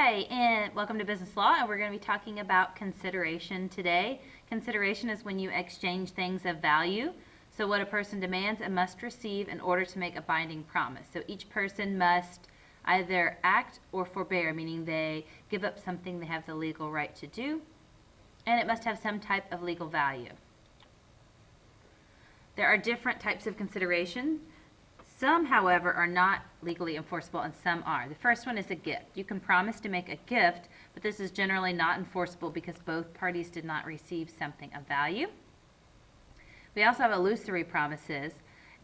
Hi, and welcome to Business Law, and we're going to be talking about consideration today. Consideration is when you exchange things of value. So what a person demands and must receive in order to make a binding promise. So each person must either act or forbear, meaning they give up something they have the legal right to do, and it must have some type of legal value. There are different types of consideration. Some, however, are not legally enforceable and some are. The first one is a gift. You can promise to make a gift, but this is generally not enforceable because both parties did not receive something of value. We also have illusory promises,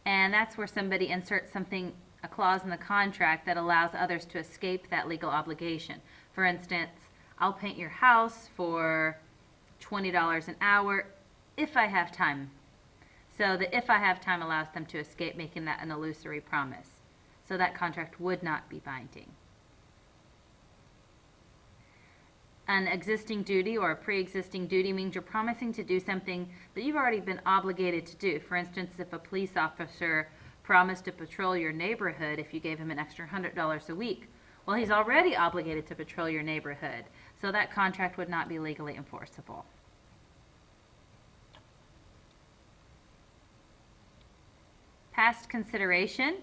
and that's where somebody inserts something, a clause in the contract that allows others to escape that legal obligation. For instance, I'll paint your house for $20 an hour if I have time. So the if I have time allows them to escape making that an illusory promise. So that contract would not be binding. An existing duty or a pre-existing duty means you're promising to do something that you've already been obligated to do. For instance, if a police officer promised to patrol your neighborhood if you gave him an extra $100 a week, well, he's already obligated to patrol your neighborhood. So that contract would not be legally enforceable. Past consideration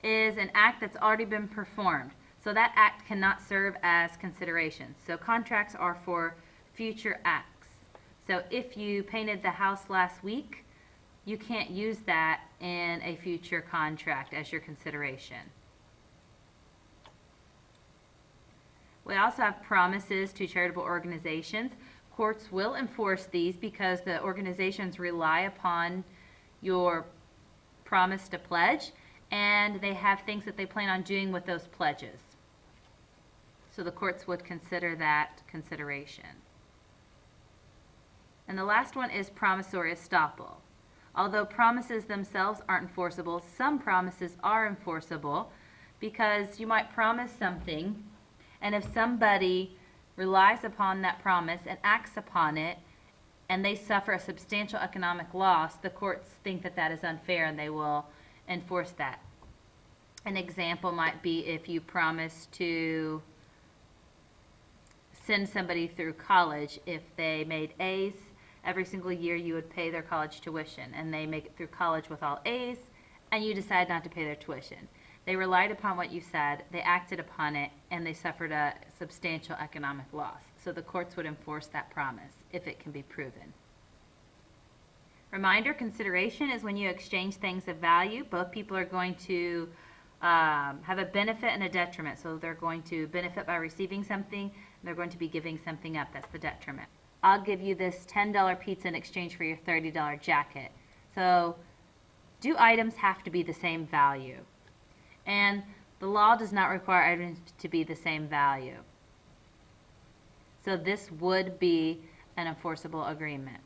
is an act that's already been performed. So that act cannot serve as consideration. So contracts are for future acts. So if you painted the house last week, you can't use that in a future contract as your consideration. We also have promises to charitable organizations. Courts will enforce these because the organizations rely upon your promise to pledge, and they have things that they plan on doing with those pledges. So the courts would consider that consideration. And the last one is promissory estoppel. Although promises themselves aren't enforceable, some promises are enforceable because you might promise something, and if somebody relies upon that promise and acts upon it, and they suffer a substantial economic loss, the courts think that that is unfair and they will enforce that. An example might be if you promise to send somebody through college. If they made A's every single year, you would pay their college tuition, and they make it through college with all A's, and you decide not to pay their tuition. They relied upon what you said, they acted upon it, and they suffered a substantial economic loss. So the courts would enforce that promise if it can be proven. Reminder, consideration is when you exchange things of value. Both people are going to have a benefit and a detriment. So they're going to benefit by receiving something, and they're going to be giving something up. That's the detriment. I'll give you this $10 pizza in exchange for your $30 jacket. So do items have to be the same value? And the law does not require items to be the same value. So this would be an enforceable agreement.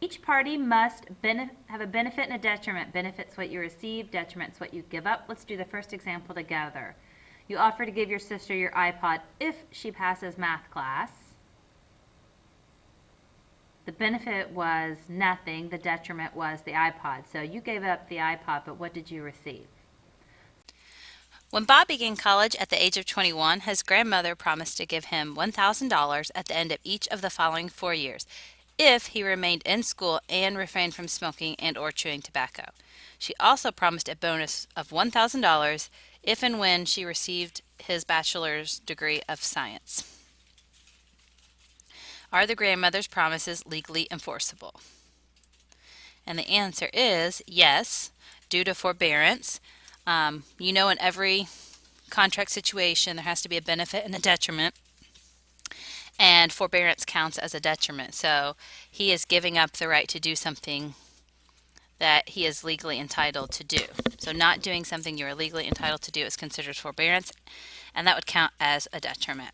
Each party must have a benefit and a detriment. Benefits what you receive, detriments what you give up. Let's do the first example together. You offer to give your sister your iPod if she passes math class. The benefit was nothing. The detriment was the iPod. So you gave up the iPod, but what did you receive? When Bob began college at the age of 21, his grandmother promised to give him $1,000 at the end of each of the following 4 years if he remained in school and refrained from smoking and or chewing tobacco. She also promised a bonus of $1,000 if and when she received his bachelor's degree of science. Are the grandmother's promises legally enforceable? And the answer is yes, due to forbearance. In every contract situation, there has to be a benefit and a detriment, and forbearance counts as a detriment. So he is giving up the right to do something that he is legally entitled to do. So not doing something you are legally entitled to do is considered forbearance, and that would count as a detriment.